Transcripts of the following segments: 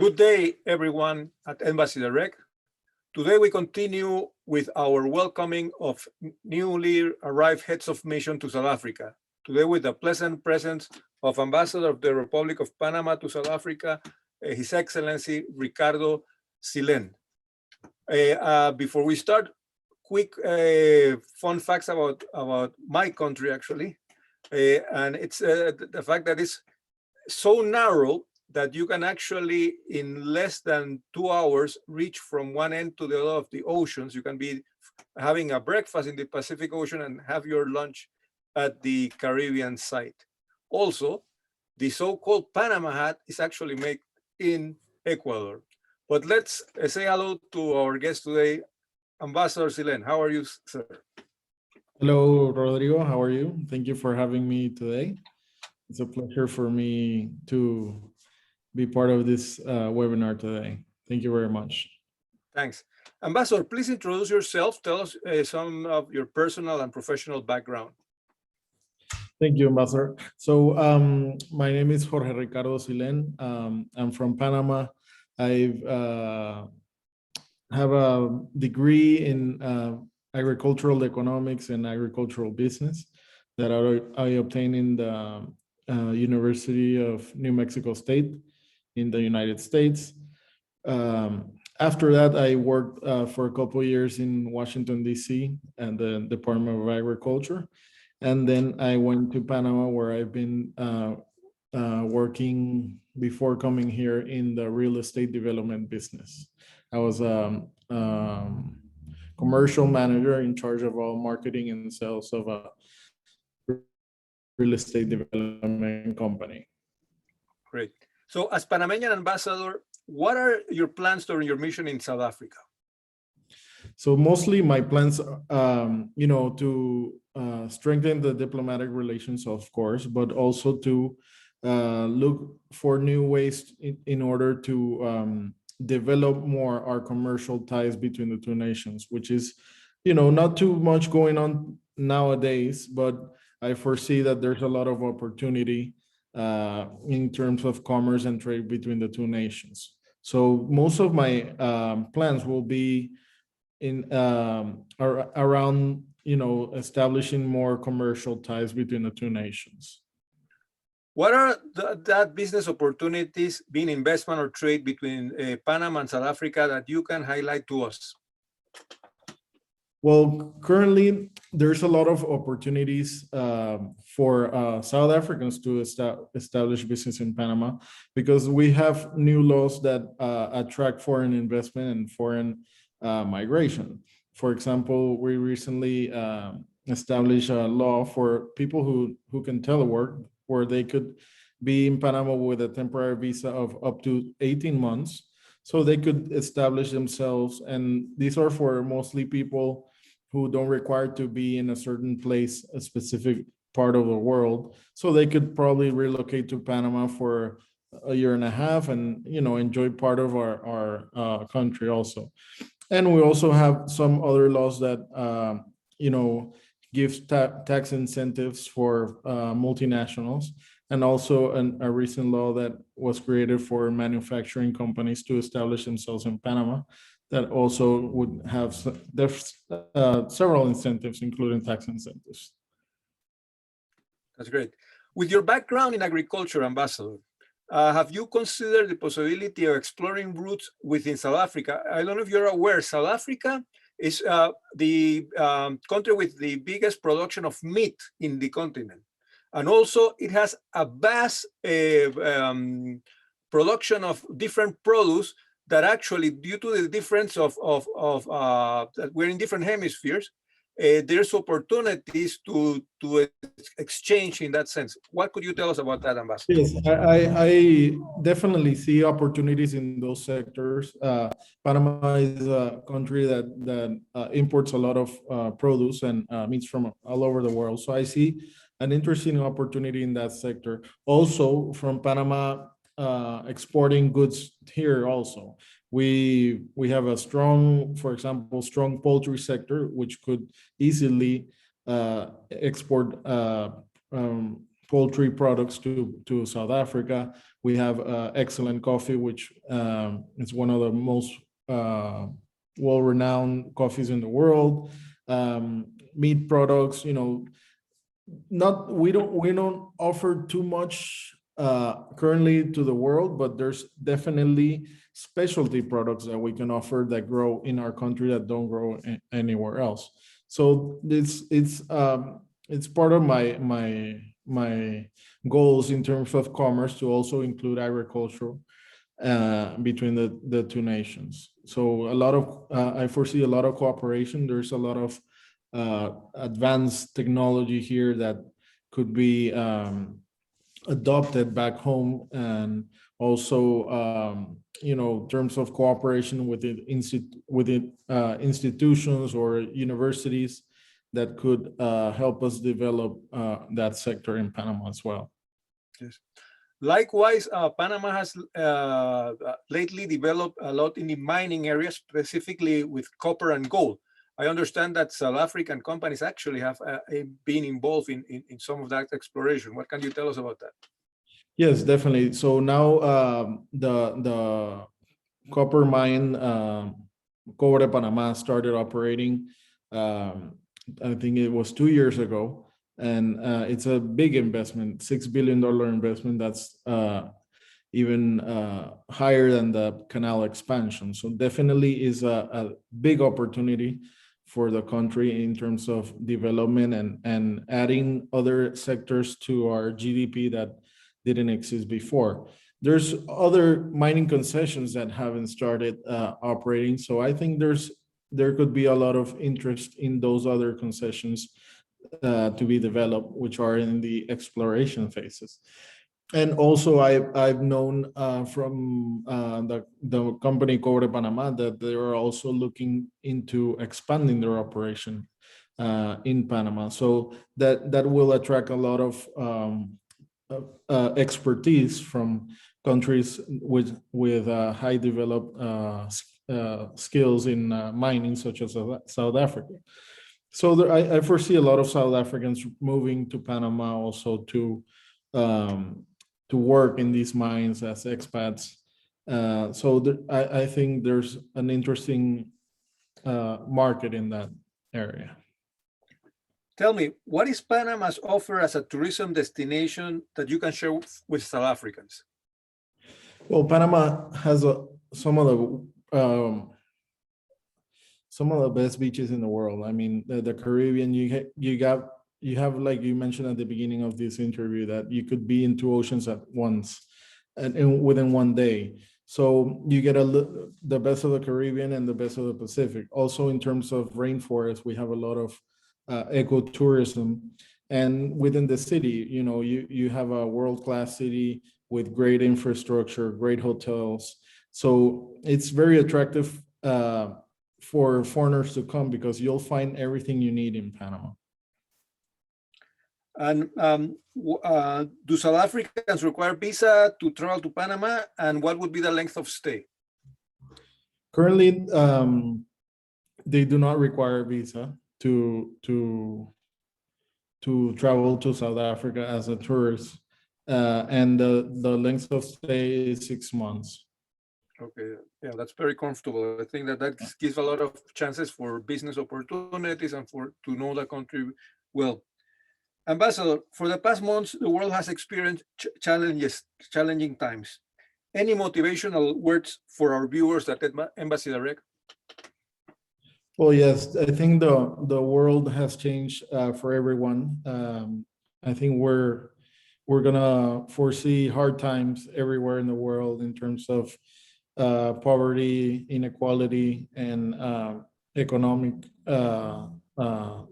Good day, everyone at Embassy Direct. Today we continue with our welcoming of newly arrived heads of mission to South Africa. Today with the pleasant presence of Ambassador of the Republic of Panama to South Africa, His Excellency Ricardo Silen. Before we start, quick fun facts about my country actually. And it's the fact that it's so narrow that you can actually, in less than 2 hours, reach from one end to the other of the oceans. You can be having a breakfast in the Pacific Ocean and have your lunch at the Caribbean side. Also, the so-called Panama hat is actually made in Ecuador. But let's say hello to our guest today, Ambassador Silen. How are you, sir? Hello, Rodrigo. How are you? Thank you for having me today. It's a pleasure for me to be part of this webinar today. Thank you very much. Thanks. Ambassador, please introduce yourself. Tell us some of your personal and professional background. Thank you, Ambassador. So my name is Jorge Ricardo Silen. I'm from Panama. I have a degree in agricultural economics and agricultural business that I obtained in the University of New Mexico State in the United States. After that, I worked for a couple of years in Washington, D.C. and the Department of Agriculture. And then I went to Panama, where I've been working before coming here in the real estate development business. I was a commercial manager in charge of all marketing and sales of a real estate development company. Great. So as Panamanian ambassador, what are your plans during your mission in South Africa? So mostly my plans, to strengthen the diplomatic relations, of course, but also to look for new ways in order to develop more our commercial ties between the two nations, which is, not too much going on nowadays, but I foresee that there's a lot of opportunity in terms of commerce and trade between the two nations. So most of my plans will be in around, establishing more commercial ties between the two nations. What are that business opportunities, being investment or trade between Panama and South Africa, that you can highlight to us? Well, currently, there's a lot of opportunities for South Africans to establish business in Panama, because we have new laws that attract foreign investment and foreign migration. For example, we recently established a law for people who can telework, where they could be in Panama with a temporary visa of up to 18 months. So they could establish themselves. And these are for mostly people who don't require to be in a certain place, a specific part of the world. So they could probably relocate to Panama for a year and a half and, enjoy part of our country also. And we also have some other laws that, gives tax incentives for multinationals, and also a recent law that was created for manufacturing companies to establish themselves in Panama that also would have several incentives, including tax incentives. That's great. With your background in agriculture, Ambassador, have you considered the possibility of exploring routes within South Africa? I don't know if you're aware, South Africa is the country with the biggest production of meat in the continent. And also it has a vast production of different produce that actually, due to the difference of that we're in different hemispheres, there's opportunities to exchange in that sense. What could you tell us about that, Ambassador? Yes, I definitely see opportunities in those sectors. Panama is a country that imports a lot of produce and meats from all over the world. So I see an interesting opportunity in that sector. Also from Panama exporting goods here also. We have a strong, for example, strong poultry sector, which could easily export poultry products to South Africa. We have excellent coffee, which is one of the most well-renowned coffees in the world. Meat products, not we don't offer too much currently to the world, but there's definitely specialty products that we can offer that grow in our country that don't grow anywhere else. So it's part of my goals in terms of commerce to also include agriculture between the two nations. So I foresee a lot of cooperation. There's a lot of advanced technology here that could be adopted back home, and also terms of cooperation with institutions or universities that could help us develop that sector in Panama as well. Yes. Likewise, Panama has lately developed a lot in the mining area, specifically with copper and gold. I understand that South African companies actually have been involved in some of that exploration. What can you tell us about that? Yes, definitely. So now the copper mine, Cobre Panama, started operating. I think it was 2 years ago, and it's a big investment, $6 billion investment. That's even higher than the canal expansion. So definitely is a big opportunity for the country in terms of development and adding other sectors to our GDP that didn't exist before. There's other mining concessions that haven't started operating. So I think there could be a lot of interest in those other concessions to be developed, which are in the exploration phases. And also, I've known from the company Cobre Panama that they are also looking into expanding their operation in Panama. So that will attract a lot of expertise from countries with high developed skills in mining, such as South Africa. So I foresee a lot of South Africans moving to Panama also to work in these mines as expats. I think there's an interesting market in that area. Tell me, what is Panama's offer as a tourism destination that you can share with South Africans? Well, Panama has some of the best beaches in the world. I mean, the Caribbean, you have, like you mentioned at the beginning of this interview, that you could be in two oceans at once and within one day. So you get the best of the Caribbean and the best of the Pacific. Also, in terms of rainforest, we have a lot of ecotourism. And within the city, you have a world-class city with great infrastructure, great hotels. So it's very attractive for foreigners to come because you'll find everything you need in Panama. And do South Africans require visa to travel to Panama? And what would be the length of stay? Currently, they do not require a visa to travel to South Africa as a tourist. And the length of stay is 6 months. Okay, yeah, that's very comfortable. I think that gives a lot of chances for business opportunities and to know the country well. Ambassador, for the past months, the world has experienced challenging times. Any motivational words for our viewers at Embassy Direct? Well, yes, I think the world has changed for everyone. I think we're gonna foresee hard times everywhere in the world in terms of poverty, inequality, and economic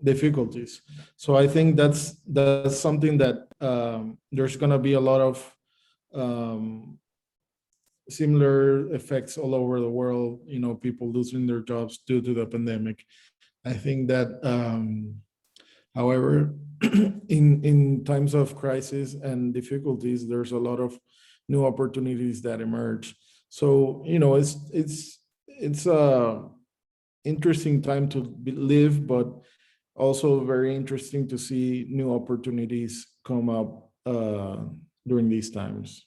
difficulties. So I think that's something that there's gonna be a lot of similar effects all over the world, people losing their jobs due to the pandemic. I think that, however, in times of crisis and difficulties, there's a lot of new opportunities that emerge. So, it's a interesting time to live, but also very interesting to see new opportunities come up during these times.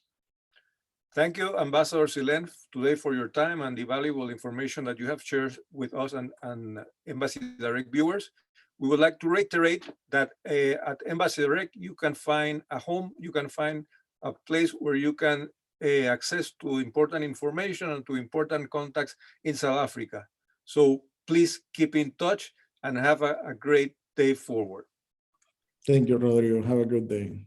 Thank you, Ambassador Silen, today for your time and the valuable information that you have shared with us and Embassy Direct viewers. We would like to reiterate that at Embassy Direct, you can find a home, you can find a place where you can access to important information and to important contacts in South Africa. So please keep in touch and have a great day forward. Thank you, Rodrigo. Have a good day.